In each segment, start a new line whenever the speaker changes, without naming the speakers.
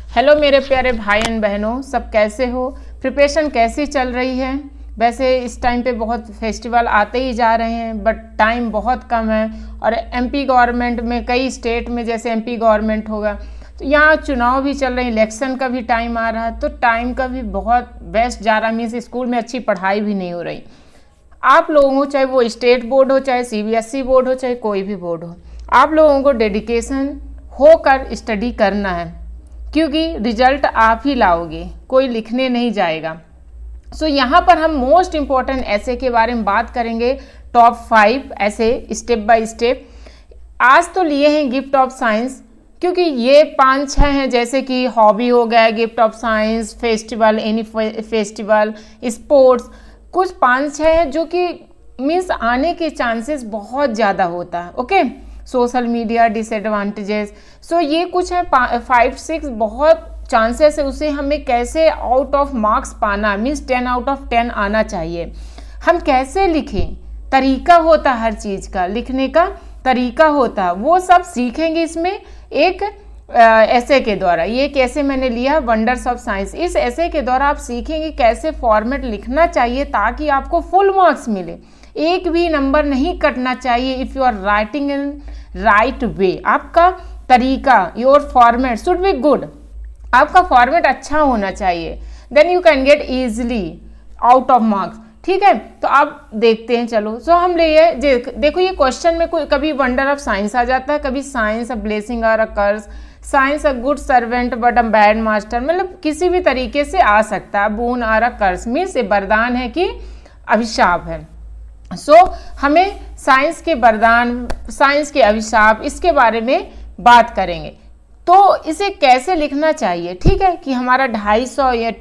Hello मेरे प्यारे भाई एंड बहनों, सब कैसे हो? प्रिपरेशन कैसी चल रही है? वैसे इस टाइम पे बहुत फेस्टिवल आते ही जा रहे हैं, बट टाइम बहुत कम है। और एमपी गवर्नमेंट में कई स्टेट में जैसे एमपी गवर्नमेंट होगा तो यहाँ चुनाव भी चल रहे हैं, इलेक्शन का भी टाइम आ रहा है, तो टाइम का भी बहुत वेस्ट जा रहा। मीन्स स्कूल में अच्छी पढ़ाई भी नहीं हो रही। आप लोगों को, चाहे वो स्टेट बोर्ड हो, चाहे सीबीएसई बोर्ड हो, चाहे कोई भी बोर्ड हो, आप लोगों को डेडिकेशन होकर स्टडी करना है, क्योंकि रिजल्ट आप ही लाओगे, कोई लिखने नहीं जाएगा। सो यहाँ पर हम मोस्ट इम्पॉर्टेंट ऐसे के बारे में बात करेंगे, टॉप 5 ऐसे स्टेप बाय स्टेप। आज तो लिए हैं गिफ्ट ऑफ साइंस, क्योंकि ये 5-6 हैं, जैसे कि हॉबी हो गया, gift of science, festival, any festival, sports, कुछ 5-6 हैं जो कि मीन्स आने के चांसेस बहुत ज़्यादा होता है। ओके, सोशल मीडिया डिसएडवांटेजेस, सो ये कुछ है 5-6 बहुत चांसेस है। उसे हमें कैसे आउट ऑफ मार्क्स पाना, मीन्स 10 आउट ऑफ 10 आना चाहिए। हम कैसे लिखें, तरीका होता हर चीज़ का, लिखने का तरीका होता, वो सब सीखेंगे इसमें एक ऐसे के द्वारा। ये कैसे मैंने लिया वंडर्स ऑफ साइंस, इस ऐसे के द्वारा आप सीखेंगे कैसे फॉर्मेट लिखना चाहिए ताकि आपको फुल मार्क्स मिले, एक भी नंबर नहीं कटना चाहिए। If you are writing in right way, आपका तरीका, your format should be good, आपका फॉर्मेट अच्छा होना चाहिए, then you can get easily out of marks. ठीक है, तो आप देखते हैं, चलो। सो हम लिए देखो, ये क्वेश्चन में कोई कभी वंडर ऑफ साइंस आ जाता है, कभी साइंस अ ब्लेसिंग और a curse, science a good servant but a bad master, मतलब किसी भी तरीके से आ सकता है। बून और अ कर्स मीन्स ये वरदान है कि अभिशाप है। सो हमें साइंस के वरदान, साइंस के अभिशाप, इसके बारे में बात करेंगे। तो इसे कैसे लिखना चाहिए, ठीक है, कि हमारा 250 या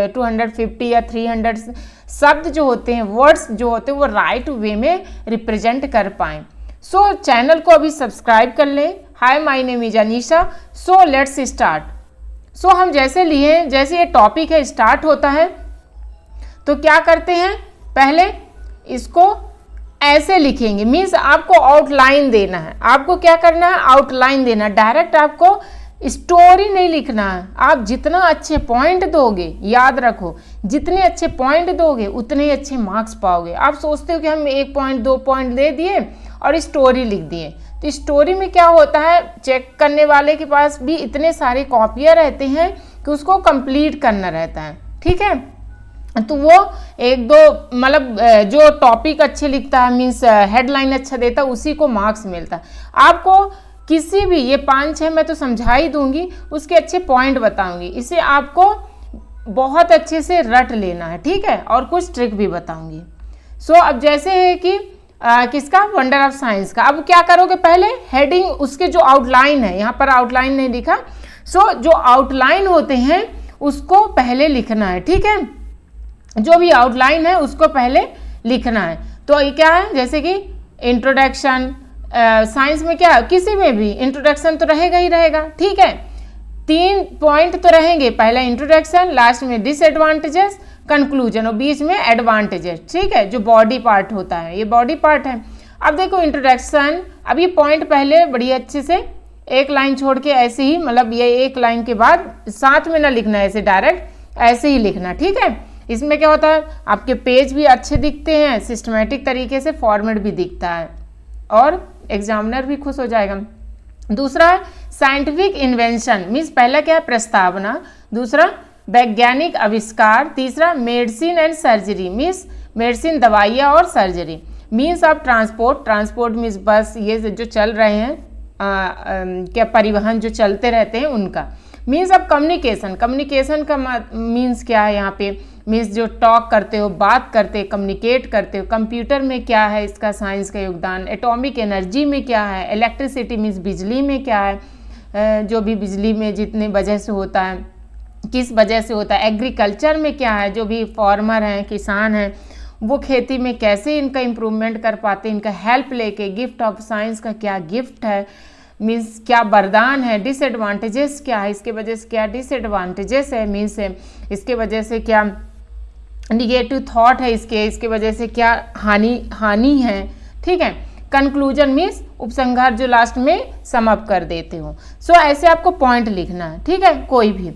250 या 300 शब्द जो होते हैं, वर्ड्स जो होते हैं, वो राइट वे में रिप्रेजेंट कर पाएँ। सो चैनल को अभी सब्सक्राइब कर लें। Hi, my name is Anisha. So let's start. So हम जैसे लिए, जैसे ये टॉपिक है स्टार्ट होता है, तो क्या करते हैं, पहले इसको ऐसे लिखेंगे। मीन्स आपको आउटलाइन देना है, आपको क्या करना है, आउटलाइन देना। डायरेक्ट आपको स्टोरी नहीं लिखना है। आप जितना अच्छे पॉइंट दोगे, याद रखो, जितने अच्छे पॉइंट दोगे उतने ही अच्छे मार्क्स पाओगे। आप सोचते हो कि हम 1 पॉइंट 2 पॉइंट दे दिए और स्टोरी लिख दिए, तो स्टोरी में क्या होता है, चेक करने वाले के पास भी इतने सारे कॉपियाँ रहते हैं कि उसको कंप्लीट करना रहता है। ठीक है, तो वो 1-2 मतलब जो टॉपिक अच्छे लिखता है, मीन्स हेडलाइन अच्छा देता है, उसी को मार्क्स मिलता है। आपको किसी भी, ये 5-6 मैं तो समझा ही दूंगी, उसके अच्छे पॉइंट बताऊंगी, इसे आपको बहुत अच्छे से रट लेना है। ठीक है, और कुछ ट्रिक भी बताऊंगी। सो अब जैसे है कि किसका, वंडर ऑफ साइंस का। अब क्या करोगे, पहले हेडिंग, उसके जो आउटलाइन है, यहाँ पर आउटलाइन नहीं लिखा। सो जो आउटलाइन होते हैं उसको पहले लिखना है। ठीक है, जो भी आउटलाइन है उसको पहले लिखना है। तो ये क्या है, जैसे कि इंट्रोडक्शन, साइंस में क्या, किसी में भी इंट्रोडक्शन तो रहेगा ही रहेगा। ठीक है, 3 पॉइंट तो रहेंगे, पहला इंट्रोडक्शन, लास्ट में डिसएडवांटेजेस, कंक्लूजन और बीच में एडवांटेजेस। ठीक है, जो बॉडी पार्ट होता है, ये बॉडी पार्ट है। अब देखो इंट्रोडक्शन, अब ये पॉइंट पहले बड़ी अच्छे से एक लाइन छोड़ के ऐसे ही, मतलब ये एक लाइन के बाद साथ में ना लिखना, ऐसे डायरेक्ट ऐसे ही लिखना। ठीक है, इसमें क्या होता है, आपके पेज भी अच्छे दिखते हैं, सिस्टमेटिक तरीके से फॉर्मेट भी दिखता है और एग्जामिनर भी खुश हो जाएगा। दूसरा है साइंटिफिक इन्वेंशन, मीन्स पहला क्या है, प्रस्तावना, दूसरा वैज्ञानिक आविष्कार, तीसरा medicine and surgery, means medicine, दवाइयाँ और सर्जरी, मीन्स आप ट्रांसपोर्ट मीन्स बस, ये जो चल रहे हैं क्या परिवहन जो चलते रहते हैं उनका। मीन्स अब कम्युनिकेशन का मीन्स क्या है यहाँ पे, मीन्स जो टॉक करते हो, बात करते हो, कम्युनिकेट करते हो। कंप्यूटर में क्या है इसका साइंस का योगदान, एटॉमिक एनर्जी में क्या है, इलेक्ट्रिसिटी मीन्स बिजली में क्या है, जो भी बिजली में जितने वजह से होता है, किस वजह से होता है, एग्रीकल्चर में क्या है, जो भी फार्मर हैं, किसान हैं, वो खेती में कैसे इनका इम्प्रूवमेंट कर पाते हैं, इनका हेल्प लेके। गिफ्ट ऑफ साइंस का क्या गिफ्ट है, मीन्स क्या वरदान है, डिसएडवांटेजेस क्या है, इसके वजह से क्या डिसएडवांटेजेस है, मीन्स इसके वजह से क्या निगेटिव थॉट है, इसके वजह से क्या हानि है। ठीक है, कंक्लूजन मीन्स उपसंहार जो लास्ट में समअप कर देते हो। सो ऐसे आपको पॉइंट लिखना है, ठीक है, कोई भी।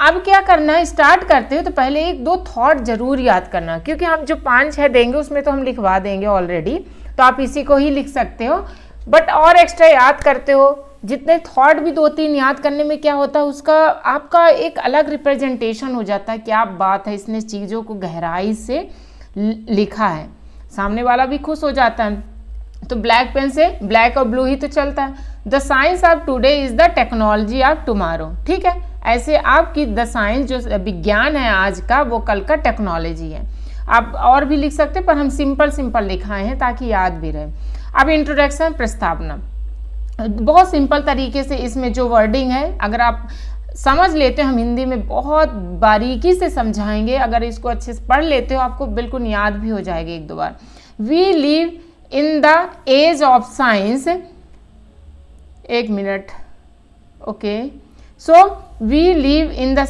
अब क्या करना है, स्टार्ट करते हो तो पहले 1-2 थॉट जरूर याद करना, क्योंकि हम जो 5-6 देंगे उसमें तो हम लिखवा देंगे ऑलरेडी, तो आप इसी को ही लिख सकते हो, बट और एक्स्ट्रा याद करते हो। जितने थॉट भी 2-3 याद करने में क्या होता है, उसका आपका एक अलग रिप्रेजेंटेशन हो जाता है, क्या बात है, इसने चीज़ों को गहराई से लिखा है, सामने वाला भी खुश हो जाता है। तो ब्लैक पेन से ब्लैक और ब्लू ही तो चलता है। The science of today is the technology of tomorrow, ठीक है, ऐसे आपकी द साइंस जो विज्ञान है आज का, वो कल का टेक्नोलॉजी है। आप और भी लिख सकते हैं, पर हम सिंपल लिखाए हैं ताकि याद भी रहे। अब इंट्रोडक्शन, प्रस्तावना, बहुत सिंपल तरीके से इसमें जो वर्डिंग है, अगर आप समझ लेते हो, हम हिंदी में बहुत बारीकी से समझाएंगे, अगर इसको अच्छे से पढ़ लेते हो आपको बिल्कुल याद भी हो जाएगी 1-2 बार। We live in the age of science, 1 minute, okay, so we live in the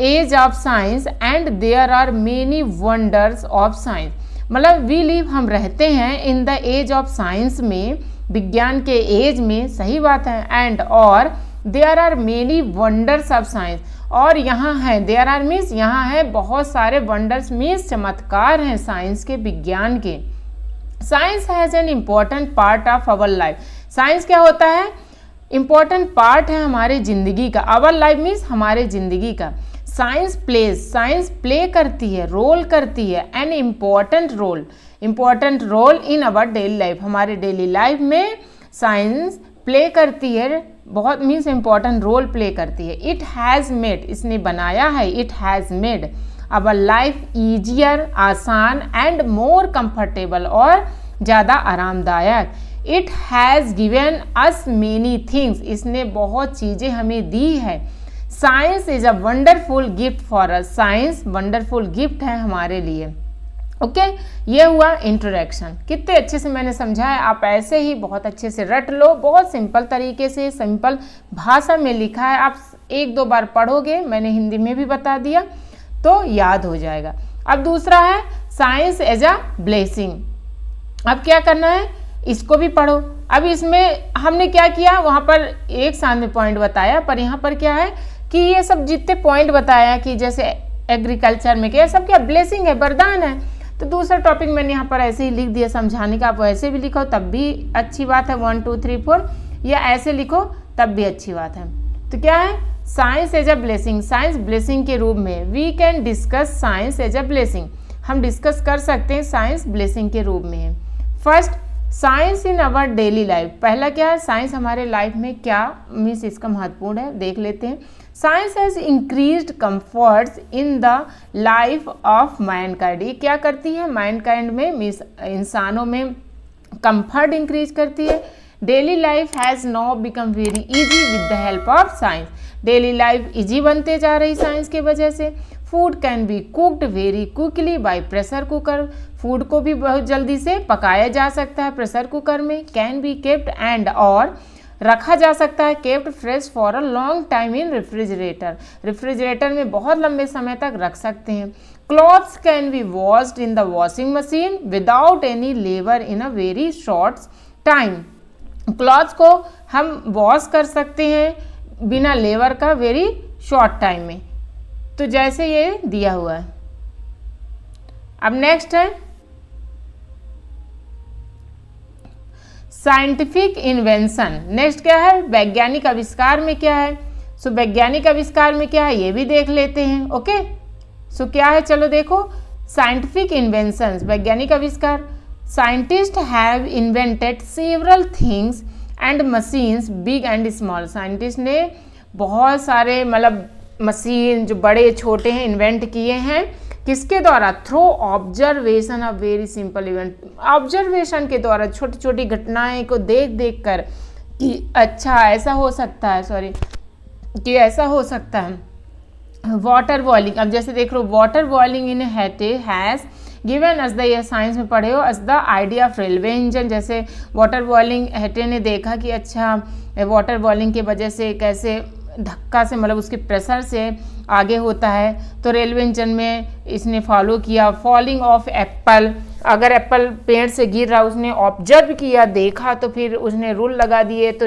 age of science and there are many wonders of science. मतलब वी लिव, हम रहते हैं, in the age of science में, विज्ञान के as में, सही बात है, एंड और there are many wonders of science, और यहाँ है, देयर आर मीन्स यहाँ है बहुत सारे, वंडर्स मीन्स चमत्कार हैं साइंस के, विज्ञान के। Science has an important part of our life. Science क्या होता है, इम्पॉर्टेंट पार्ट है हमारे ज़िंदगी का। आवर लाइफ मीन्स हमारे ज़िंदगी का। साइंस प्लेज, साइंस प्ले करती है, रोल करती है, an important role in our daily life, हमारे डेली लाइफ में साइंस प्ले करती है, बहुत मीन्स इम्पॉर्टेंट रोल प्ले करती है। इट हैज़ मेड, इसने बनाया है, it has made our life easier, आसान, एंड मोर कंफर्टेबल, और ज़्यादा आरामदायक। It has given us many things, इसने बहुत चीज़ें हमें दी है। Science is a wonderful gift for us, science wonderful gift है हमारे लिए। ओके, ये हुआ इंट्रोडक्शन। कितने अच्छे से मैंने समझाया, आप ऐसे ही बहुत अच्छे से रट लो, बहुत सिंपल तरीके से, सिंपल भाषा में लिखा है, आप 1-2 बार पढ़ोगे, मैंने हिंदी में भी बता दिया, तो याद हो जाएगा। अब दूसरा है साइंस एज अ ब्लेसिंग। अब क्या करना है, इसको भी पढ़ो। अब इसमें हमने क्या किया, वहाँ पर एक सामने पॉइंट बताया, पर यहाँ पर क्या है कि ये सब जितने पॉइंट बताया कि जैसे एग्रीकल्चर में क्या, सब क्या ब्लेसिंग है, वरदान है। तो दूसरा टॉपिक मैंने यहाँ पर ऐसे ही लिख दिया समझाने का, आप वैसे भी लिखो तब भी अच्छी बात है, 1 2 3 4, या ऐसे लिखो तब भी अच्छी बात है। तो क्या है, science as a blessing, science blessing के रूप में। We can discuss science as a blessing, हम डिस्कस कर सकते हैं, साइंस ब्लेसिंग के रूप में है। First, science in our daily life. पहला क्या है, साइंस हमारे लाइफ में क्या मीन्स, इसका महत्वपूर्ण है, देख लेते हैं। Science has increased comforts in the life of Mankind. ये क्या करती है, मैनकाइंड में मीन्स इंसानों में कंफर्ट इंक्रीज करती है। Daily life has now become very easy with the help of science. Daily life easy बनते जा रही साइंस की वजह से। Food can be cooked very quickly by pressure cooker. Food को भी बहुत जल्दी से पकाया जा सकता है प्रेशर कुकर में। कैन बी केप्ट एंड और रखा जा सकता है, kept fresh for a long time in refrigerator. Refrigerator में बहुत लंबे समय तक रख सकते हैं। Clothes can be washed in the washing machine without any labour in a very short time. Clothes को हम वॉश कर सकते हैं बिना लेबर का वेरी शॉर्ट टाइम में, तो जैसे ये दिया हुआ है। अब नेक्स्ट है साइंटिफिक इन्वेंशन। नेक्स्ट क्या है, वैज्ञानिक आविष्कार में क्या है। सो वैज्ञानिक आविष्कार में क्या है ये भी देख लेते हैं। ओके, सो क्या है, चलो देखो, साइंटिफिक इन्वेंशंस, वैज्ञानिक आविष्कार। Scientist have invented several things and machines big and small. Scientist ने बहुत सारे मतलब मशीन जो बड़े छोटे हैं इन्वेंट किए हैं, किसके द्वारा, through observation of very simple event. Observation के द्वारा छोटी छोटी घटनाएं को देख देख कर कि अच्छा ऐसा हो सकता है, कि ऐसा हो सकता है। वाटर बॉइलिंग, अब जैसे देख लो, वाटर बॉइलिंग इन हेटे हैज़ गिवन अस द, ये साइंस में पढ़े हो, us the idea of railway engine. जैसे वाटर बॉइलिंग हेटे ने देखा कि अच्छा वाटर बॉइलिंग की वजह से कैसे धक्का से मतलब उसके प्रेशर से आगे होता है, तो रेलवे इंजन में इसने फॉलो किया। फॉलिंग ऑफ एप्पल, अगर एप्पल पेड़ से गिर रहा, उसने ऑब्जर्व किया, देखा, तो फिर उसने रूल लगा दिए। तो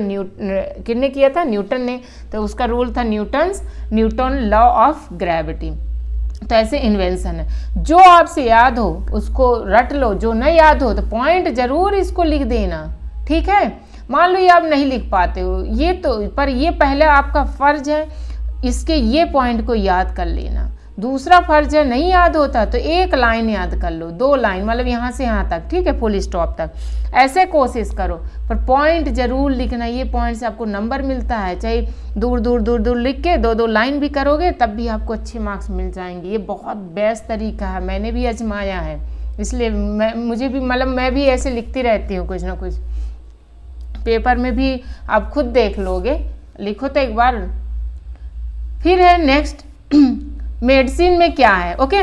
किसने किया था? न्यूटन ने। तो उसका रूल था न्यूटन लॉ ऑफ ग्रेविटी। तो ऐसे इन्वेंशन है। जो आपसे याद हो उसको रट लो, जो नहीं याद हो तो पॉइंट जरूर इसको लिख देना, ठीक है। मान लो ये आप नहीं लिख पाते हो ये तो, पर ये पहले आपका फर्ज है इसके ये पॉइंट को याद कर लेना। दूसरा फर्ज है नहीं याद होता तो एक लाइन याद कर लो, 2 लाइन, मतलब यहाँ से यहाँ तक, ठीक है, फुल स्टॉप तक। ऐसे कोशिश करो, पर पॉइंट जरूर लिखना। ये पॉइंट से आपको नंबर मिलता है, चाहे दूर दूर दूर दूर लिख के 2-2 लाइन भी करोगे तब भी आपको अच्छे मार्क्स मिल जाएंगे। ये बहुत बेस्ट तरीका है, मैंने भी आजमाया है, इसलिए मुझे भी, मतलब मैं भी ऐसे लिखती रहती हूँ कुछ ना कुछ। पेपर में भी आप खुद देख लोगे, लिखो तो एक बार। फिर है नेक्स्ट मेडिसिन में क्या है, ओके।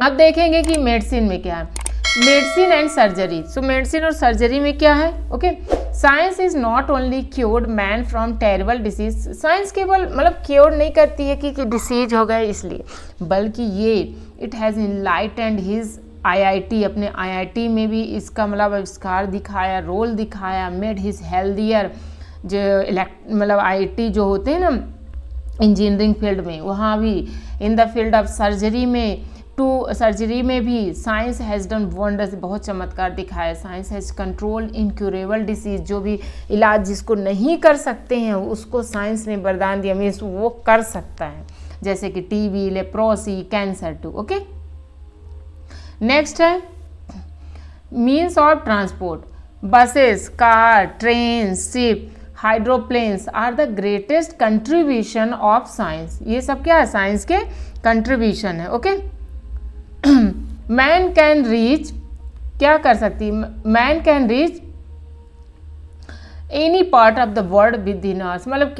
अब देखेंगे कि मेडिसिन में क्या है। Medicine and surgery. So medicine और सर्जरी में क्या है, okay. Science is not only cured man from terrible disease. Science केवल मतलब क्योर नहीं करती है कि डिसीज हो गए इसलिए, बल्कि ये it has enlightened his IIT, अपने IIT में भी इसका मतलब आविष्कार दिखाया, रोल दिखाया, मेड हिज हेल्दियर। जो मतलब IIT जो होते हैं ना इंजीनियरिंग फील्ड में, वहाँ भी in the field of surgery में सर्जरी में भी साइंस हैज़ डन वंडर्स, बहुत चमत्कार दिखाया। Science has control incurable disease, जो भी इलाज जिसको नहीं कर सकते हैं उसको साइंस ने वरदान दिया, मीन्स वो कर सकता है, जैसे कि TB, leprosy, cancer too, okay. Next है means of transport. Buses, car, train, ship, hydroplanes are the greatest contribution of science. ये सब क्या है? साइंस के कंट्रीब्यूशन है, ओके। मैन कैन रीच, क्या कर सकती है? Man can reach any part of the world with in hours, मतलब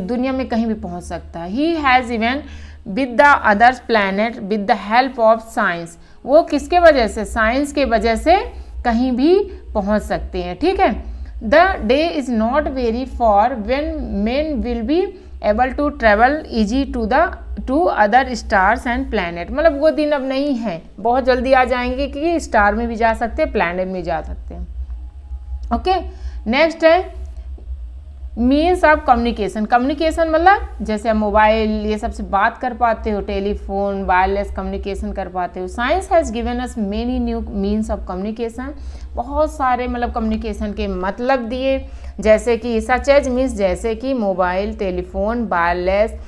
दुनिया में कहीं भी पहुंच सकता है। He has even with the others planet with the help of science. वो किसके वजह से? साइंस के वजह से कहीं भी पहुंच सकते हैं, ठीक है। The day is not very for when men will be able to travel easy to other stars and planet, मतलब वो दिन अब नहीं है, बहुत जल्दी आ जाएंगे कि स्टार में भी जा सकते हैं, प्लैनेट में जा सकते हैं, ओके। नेक्स्ट है मीन्स ऑफ कम्युनिकेशन। कम्युनिकेशन मतलब जैसे आप मोबाइल ये सबसे बात कर पाते हो, टेलीफोन, वायरलेस कम्युनिकेशन कर पाते हो। Science has given us many new means of communication, बहुत सारे मतलब कम्युनिकेशन के मतलब दिए, जैसे कि सच एज मीन्स जैसे कि mobile, telephone, wireless,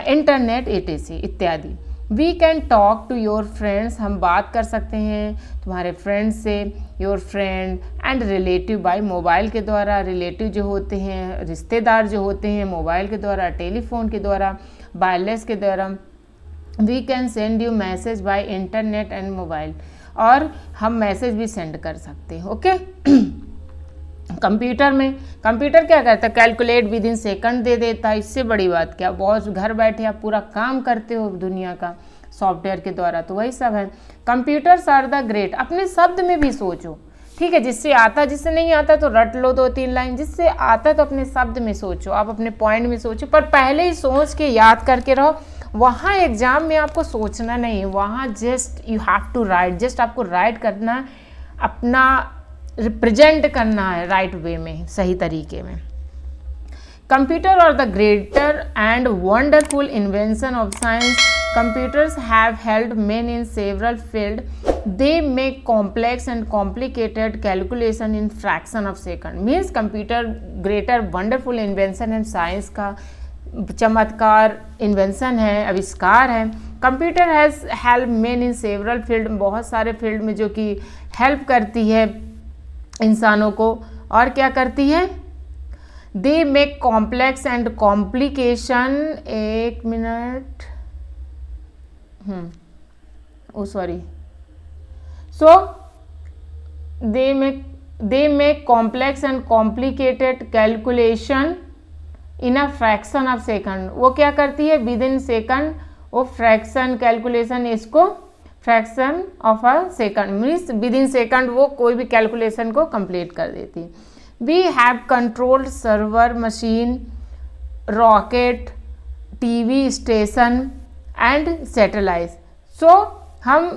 internet, etc इत्यादि। We can talk to your friends, हम बात कर सकते हैं तुम्हारे फ्रेंड्स से, your friend and relative by mobile के द्वारा। रिलेटिव जो होते हैं, रिश्तेदार जो होते हैं, मोबाइल के द्वारा, टेलीफोन के द्वारा, वायरलेस के द्वारा। We can send you message by internet and mobile, और हम मैसेज भी सेंड कर सकते हैं, ओके। कंप्यूटर में, कंप्यूटर क्या करता है? कैलकुलेट विद इन सेकंड दे देता है, इससे बड़ी बात क्या? बहुत घर बैठे आप पूरा काम करते हो दुनिया का सॉफ्टवेयर के द्वारा, तो वही सब है। Computers are the great. अपने शब्द में भी सोचो, ठीक है, जिससे आता, जिससे नहीं आता तो रट लो 2-3 लाइन, जिससे आता तो अपने शब्द में सोचो, आप अपने पॉइंट में सोचो, पर पहले ही सोच के याद करके रहो। वहाँ एग्जाम में आपको सोचना नहीं है, वहाँ just you have to write, just आपको राइट करना है, अपना रिप्रेजेंट करना है राइट वे में, सही तरीके में। कंप्यूटर और the greater and wonderful invention of science. Computers have helped men in several fields. They make complex and complicated calculation in fraction of second. Means computer greater wonderful invention है, science का चमत्कार invention है, आविष्कार है। Computer has help main in several field, बहुत सारे field में जो कि हेल्प करती है इंसानों को, और क्या करती है? They make complex and complication, एक minute, sorry, so they make complex and complicated calculation in a fraction of second. वो क्या करती है? विद इन सेकंड वो फ्रैक्शन कैलकुलेशन, इसको fraction of a second means within second वो कोई भी कैलकुलेशन को कंप्लीट कर देती है। We have controlled server machine, rocket, TV station and satellite. So हम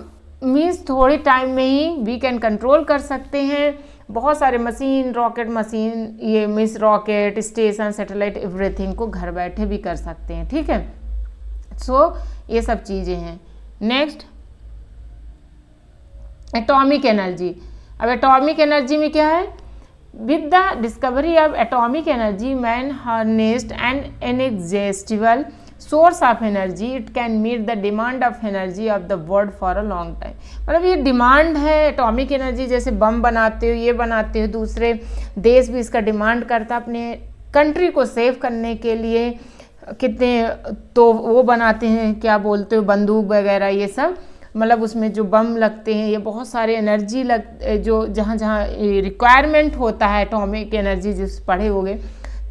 मीन्स थोड़े टाइम में ही वी कैन कंट्रोल कर सकते हैं बहुत सारे मशीन, रॉकेट मशीन, ये means rocket, station, satellite, everything को घर बैठे भी कर सकते हैं। ठीक है, सो ये सब चीज़ें हैं। Next, atomic energy. अब एटॉमिक एनर्जी में क्या है? With the discovery of atomic energy man harnessed and inexhaustible source of energy, it can meet the demand of energy of the world for a long time. मतलब ये demand है atomic energy, जैसे बम बनाते हो, ये बनाते हो, दूसरे देश भी इसका डिमांड करता है अपने कंट्री को सेव करने के लिए। कितने तो वो बनाते हैं, क्या बोलते हो, बंदूक वगैरह, ये सब मतलब उसमें जो बम लगते हैं, ये बहुत सारे एनर्जी जो जहाँ जहाँ रिक्वायरमेंट होता है एटॉमिक एनर्जी, जिस पढ़े होगे,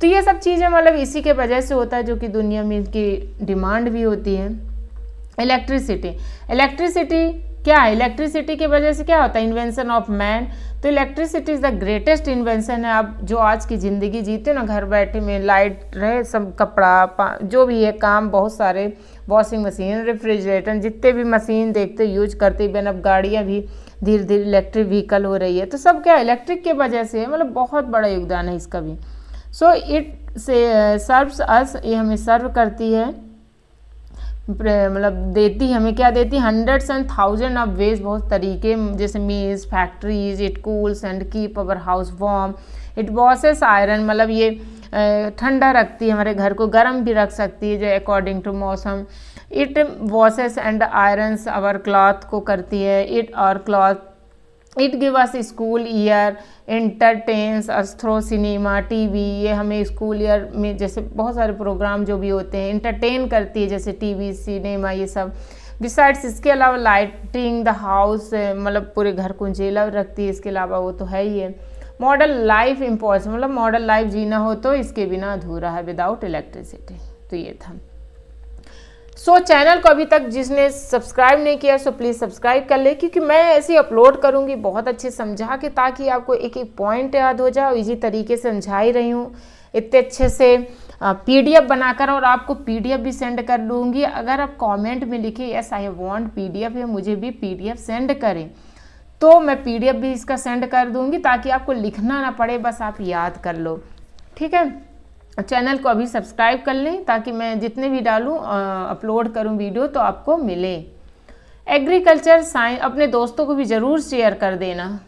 तो ये सब चीज़ें मतलब इसी के वजह से होता है, जो कि दुनिया में इसकी डिमांड भी होती है। इलेक्ट्रिसिटी, इलेक्ट्रिसिटी क्या है? इलेक्ट्रिसिटी की वजह से क्या होता है? Invention of man. तो electricity is the greatest invention है। आप जो आज की ज़िंदगी जीते हो ना, घर बैठे में लाइट रहे, सब कपड़ा जो भी है काम, बहुत सारे वॉशिंग मशीन, रेफ्रिजरेटर, जितने भी मशीन देखते यूज करते, इवन अब गाड़ियाँ भी धीरे धीरे इलेक्ट्रिक व्हीकल हो रही है, तो सब क्या इलेक्ट्रिक के वजह से है, मतलब बहुत बड़ा योगदान है इसका भी। सो इट से सर्व्स अस, ये हमें सर्व करती है, मतलब देती, हमें क्या देती? Hundreds and thousand of ways, बहुत तरीके, जैसे meals, factories, it cools and keep our house warm, it washes iron, मतलब ये ठंडा रखती है, हमारे घर को गर्म भी रख सकती है जो अकॉर्डिंग टू मौसम। It washes and irons our cloth को करती है, इट और cloth. It give us school year, entertains us through cinema, TV, ये हमें स्कूल ईयर में जैसे बहुत सारे प्रोग्राम जो भी होते हैं इंटरटेन करती है, जैसे टीवी, सिनेमा, ये सब। बिसाइड्स, इसके अलावा लाइटिंग द हाउस, मतलब पूरे घर को उजेला रखती है, इसके अलावा वो तो है ही है। मॉडर्न लाइफ इम्पॉसिबल, मतलब मॉडर्न लाइफ जीना हो तो इसके बिना अधूरा है, विदाउट इलेक्ट्रिसिटी। तो ये था। सो चैनल को अभी तक जिसने सब्सक्राइब नहीं किया सो प्लीज़ सब्सक्राइब कर ले, क्योंकि मैं ऐसे अपलोड करूँगी बहुत अच्छे समझा के, ताकि आपको एक एक पॉइंट याद हो जाए। इसी तरीके से समझा ही रही हूँ इतने अच्छे से PDF बनाकर, और आपको PDF भी सेंड कर दूँगी। अगर आप कमेंट में लिखे यस आई वांट PDF है, मुझे भी PDF सेंड करें, तो मैं PDF भी इसका सेंड कर दूँगी, ताकि आपको लिखना ना पड़े, बस आप याद कर लो। ठीक है, चैनल को अभी सब्सक्राइब कर लें, ताकि मैं जितने भी डालूँ अपलोड करूँ वीडियो तो आपको मिले। एग्रीकल्चर साइंस अपने दोस्तों को भी ज़रूर शेयर कर देना।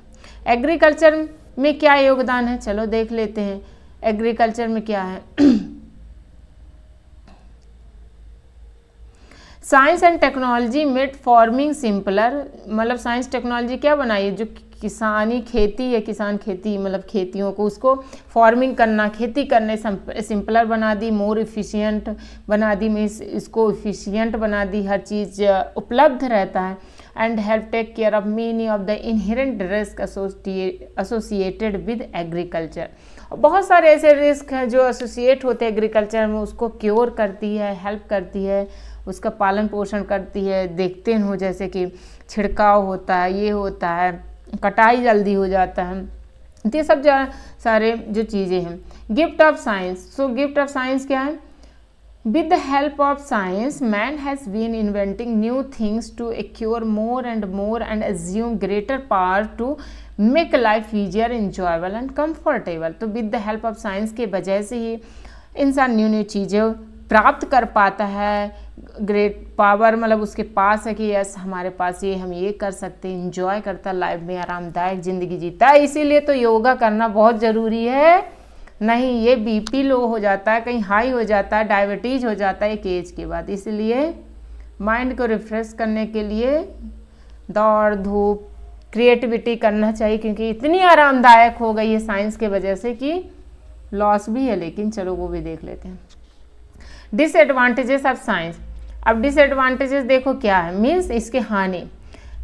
एग्रीकल्चर में क्या योगदान है, चलो देख लेते हैं एग्रीकल्चर में क्या है। Science and technology made farming simpler, मतलब साइंस टेक्नोलॉजी क्या बनाई है, जो किसानी खेती है, किसान खेती मतलब खेतियों को, उसको फार्मिंग करना, खेती करने सिंपलर बना दी, मोर इफ़िशियंट बना दी, में इसको इफ़िशियंट बना दी, हर चीज़ उपलब्ध रहता है। And help take care of many of the inherent risk associated with agriculture. बहुत सारे ऐसे रिस्क हैं जो एसोसिएट होते हैं एग्रीकल्चर में, उसको क्योर करती है, हेल्प करती है, उसका पालन पोषण करती है। देखते हो जैसे कि छिड़काव होता है, ये होता है, कटाई जल्दी हो जाता है, तो ये सब सारे जो चीज़ें हैं। Gift of science, so gift of science क्या है? With the help of science man has been inventing new things to acquire more and assume greater power to make life easier, enjoyable and comfortable. तो with the help of science के वजह से ही इंसान new new चीज़ें प्राप्त कर पाता है, ग्रेट पावर मतलब उसके पास है कि यस हमारे पास ये, हम ये कर सकते हैं, इंजॉय करता लाइफ में, आरामदायक ज़िंदगी जीता है। इसीलिए तो योगा करना बहुत ज़रूरी है, नहीं ये BP लो हो जाता है, कहीं हाई हो जाता है, डायबिटीज़ हो जाता है एक एज के बाद। इसलिए माइंड को रिफ्रेश करने के लिए दौड़ धूप क्रिएटिविटी करना चाहिए, क्योंकि इतनी आरामदायक हो गई है साइंस के वजह से कि लॉस भी है, लेकिन चलो वो भी देख लेते हैं। डिसएडवांटेजेस ऑफ साइंस, अब डिसएडवांटेजेस देखो क्या है, मीन्स इसके हानि।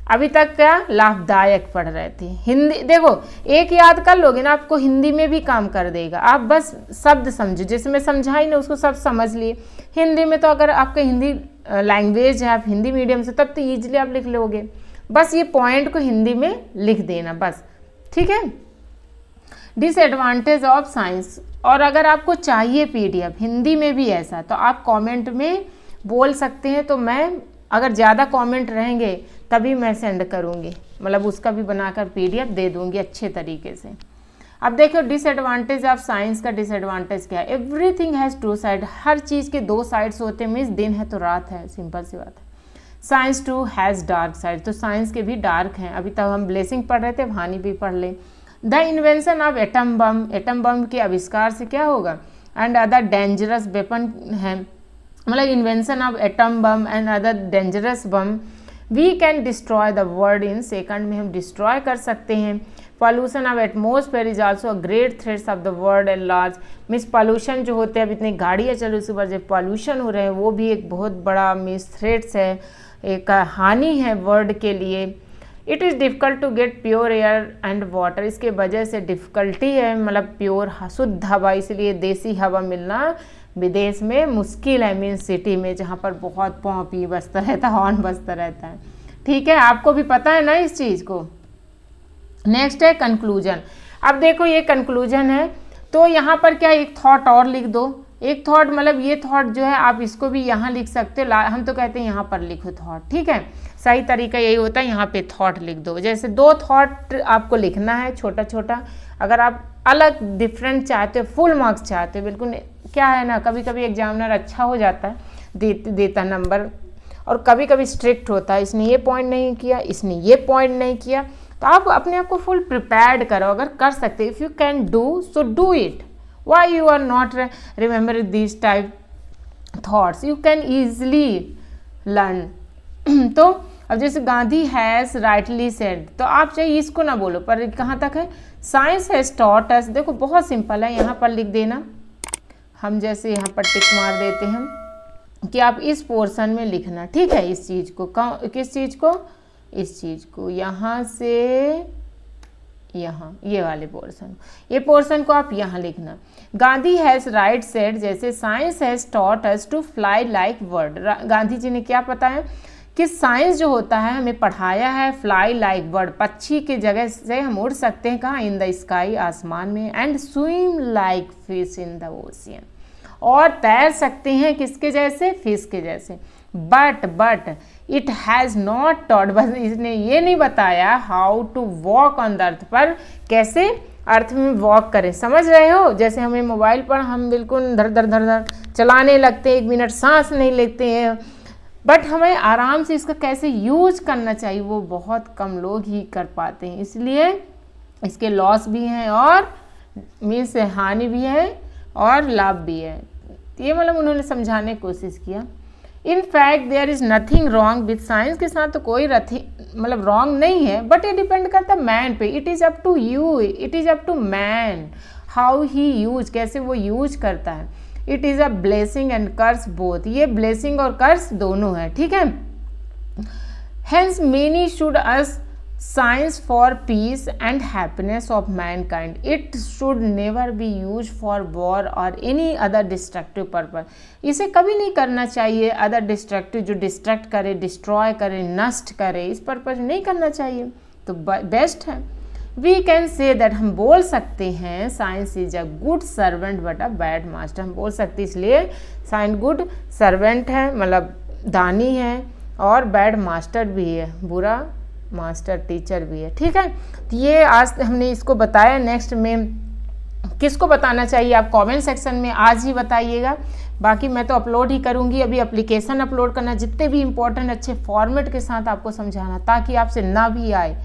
अभी तक क्या लाभदायक पढ़ रहे थे, हिंदी देखो एक याद कर लोगे ना, आपको हिंदी में भी काम कर देगा, आप बस शब्द समझो, जैसे मैं समझाई ना उसको सब समझ लिए। हिंदी में तो अगर आपका हिंदी लैंग्वेज है, आप हिंदी मीडियम से, तब तो ईजिली आप लिख लोगे, बस ये पॉइंट को हिंदी में लिख देना बस, ठीक है। डिसएडवांटेज ऑफ साइंस, और अगर आपको चाहिए PDF हिंदी में भी ऐसा, तो आप कमेंट में बोल सकते हैं, तो मैं अगर ज़्यादा कमेंट रहेंगे तभी मैं सेंड करूँगी, मतलब उसका भी बनाकर PDF दे दूँगी अच्छे तरीके से। अब देखो डिसएडवांटेज ऑफ साइंस का डिसएडवांटेज क्या है। एवरीथिंग हैज़ टू साइड, हर चीज़ के दो साइड्स होते हैं, मीन्स दिन है तो रात है, सिंपल सी बात है। Science too has dark side, तो साइंस के भी डार्क हैं। अभी तक हम ब्लेसिंग पढ़ रहे थे, हानि भी पढ़ लें। The invention of atom bomb, atom bomb के आविष्कार से क्या होगा, एंड अदर डेंजरस वेपन है, मतलब invention of atom bomb and other dangerous bomb, we can destroy the world in second में हम डिस्ट्रॉय कर सकते हैं। Pollution of atmosphere is also a great threats of the world at large, means pollution जो होते हैं, अब इतनी गाड़ियाँ चल रही, उसके बाद जो पॉल्यूशन हो रहे हैं वो भी एक बहुत बड़ा मीन्स थ्रेट्स है, एक हानि है वर्ल्ड के लिए। It is difficult to get pure air and water, इसके वजह से डिफ़िकल्टी है, मतलब प्योर शुद्ध हवा, इसलिए देसी हवा मिलना विदेश में मुश्किल है, मीन्स सिटी में जहाँ पर बहुत पॉपी बजता रहता है, हॉर्न बजता रहता है। ठीक है, आपको भी पता है ना इस चीज़ को। नेक्स्ट है कंक्लूजन। अब देखो ये कंक्लूजन है, तो यहाँ पर क्या एक थॉट और लिख दो, एक थॉट, मतलब ये थॉट जो है आप इसको भी यहाँ लिख सकते हो, हम तो कहते हैं यहाँ पर लिखो थॉट, ठीक है, सही तरीका यही होता है, यहाँ पे थॉट लिख दो। जैसे 2 थॉट आपको लिखना है छोटा छोटा, अगर आप अलग डिफरेंट चाहते हो, फुल मार्क्स चाहते हो, बिल्कुल क्या है ना, कभी कभी एग्जामिनर अच्छा हो जाता है, देता नंबर, और कभी कभी स्ट्रिक्ट होता है, इसने ये पॉइंट नहीं किया, इसने ये पॉइंट नहीं किया, तो आप अपने आप को फुल प्रिपेयर्ड करो, अगर कर सकते, if you can do so do it, why you are not remember this type thoughts, you can easily learn. तो अब जैसे गांधी हैज़ राइटली सेड, तो आप चाहिए इसको ना बोलो, पर कहाँ तक है, साइंस हैज़ टॉट अस, देखो बहुत सिंपल है, यहाँ पर लिख देना, हम जैसे यहाँ पर टिक मार देते हैं कि आप इस पोर्शन में लिखना, ठीक है, इस चीज़ को, किस चीज़ को, इस चीज़ को, यहाँ से यहाँ, ये वाले पोर्शन, ये पोर्शन को आप यहाँ लिखना। गांधी हैज़ राइट सेड, जैसे science has taught us to fly like bird, Gandhi ji ने क्या बताया कि साइंस जो होता है हमें पढ़ाया है फ्लाई लाइक बर्ड, पक्षी की जगह से हम उड़ सकते हैं, कहाँ, इन द स्काई, आसमान में, and swim like fish in the ocean, और तैर सकते हैं किसके जैसे, फिश के जैसे। But it has not taught, बस इसने ये नहीं बताया how to walk on the earth, पर कैसे अर्थ में वॉक करें, समझ रहे हो, जैसे हमें मोबाइल पर हम बिल्कुल धर धर चलाने लगते हैं, 1 मिनट सांस नहीं लेते हैं, बट हमें आराम से इसका कैसे यूज करना चाहिए वो बहुत कम लोग ही कर पाते हैं, इसलिए इसके लॉस भी हैं और मीन्स हानि भी है और लाभ भी है, ये मतलब उन्होंने समझाने की कोशिश किया। In fact there is nothing wrong with science, के साथ तो कोई मतलब रॉन्ग नहीं है, बट ये डिपेंड करता है मैन पे, it is up to you, it is up to man how he use, कैसे वो यूज करता है। It is a blessing and curse both, ये ब्लेसिंग और कर्स दोनों है, ठीक है। Hence many should us science for peace and happiness of mankind, it should never be use for war or any other destructive purpose, इसे कभी नहीं करना चाहिए अदर डिस्ट्रक्टिव, जो डिस्ट्रैक्ट करे, डिस्ट्रॉय करे, नष्ट करे, इस पर्पज नहीं करना चाहिए, तो बेस्ट है। वी कैन से दैट, हम बोल सकते हैं science is a good servant but a bad master, हम बोल सकते हैं इसलिए साइंस गुड सर्वेंट है, मतलब दानी है, और बैड मास्टर भी है, बुरा मास्टर टीचर भी है, ठीक है। तो ये आज हमने इसको बताया, नेक्स्ट में किसको बताना चाहिए आप कमेंट सेक्शन में आज ही बताइएगा, बाकी मैं तो अपलोड ही करूँगी, अभी एप्लीकेशन अपलोड करना, जितने भी इंपॉर्टेंट अच्छे फॉर्मेट के साथ आपको समझाना, ताकि आपसे ना भी आए,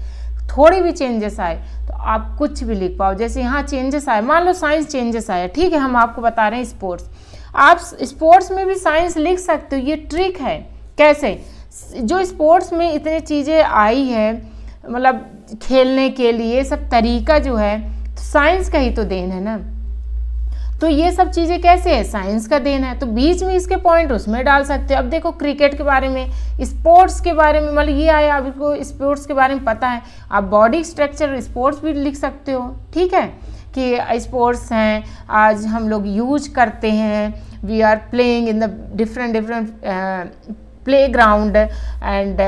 थोड़ी भी चेंजेस आए तो आप कुछ भी लिख पाओ, जैसे यहाँ चेंजेस आए, मान लो साइंस चेंजेस आया, ठीक है, हम आपको बता रहे हैं स्पोर्ट्स, आप स्पोर्ट्स में भी साइंस लिख सकते हो, ये ट्रिक है, कैसे, जो स्पोर्ट्स में इतनी चीज़ें आई है, मतलब खेलने के लिए सब तरीका जो है, तो साइंस का ही तो देन है ना, तो ये सब चीज़ें कैसे है, साइंस का देन है, तो बीच में इसके पॉइंट उसमें डाल सकते हो। अब देखो क्रिकेट के बारे में, स्पोर्ट्स के बारे में, मतलब ये आया, आपको स्पोर्ट्स के बारे में पता है, आप बॉडी स्ट्रक्चर स्पोर्ट्स भी लिख सकते हो, ठीक है, कि स्पोर्ट्स हैं आज हम लोग यूज करते हैं, we are playing in the different playground and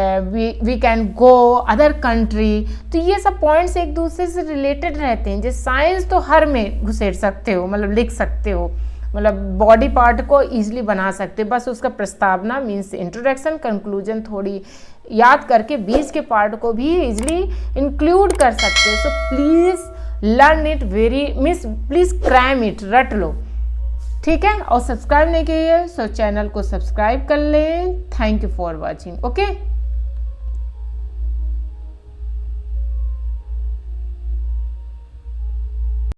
we can go other country, तो ये सब पॉइंट्स एक दूसरे से रिलेटेड रहते हैं, जैसे साइंस तो हर में घुसेड़ सकते हो, मतलब लिख सकते हो, मतलब बॉडी पार्ट को ईजिली बना सकते, बस उसका प्रस्तावना मीन्स इंट्रोडक्शन, कंक्लूजन थोड़ी याद करके बीच के पार्ट को भी ईजिली इंक्लूड कर सकते हो। So please learn it very means please cram it, रट लो, ठीक है। और सब्सक्राइब नहीं किए सो चैनल को सब्सक्राइब कर लें। Thank you for watching. Okay.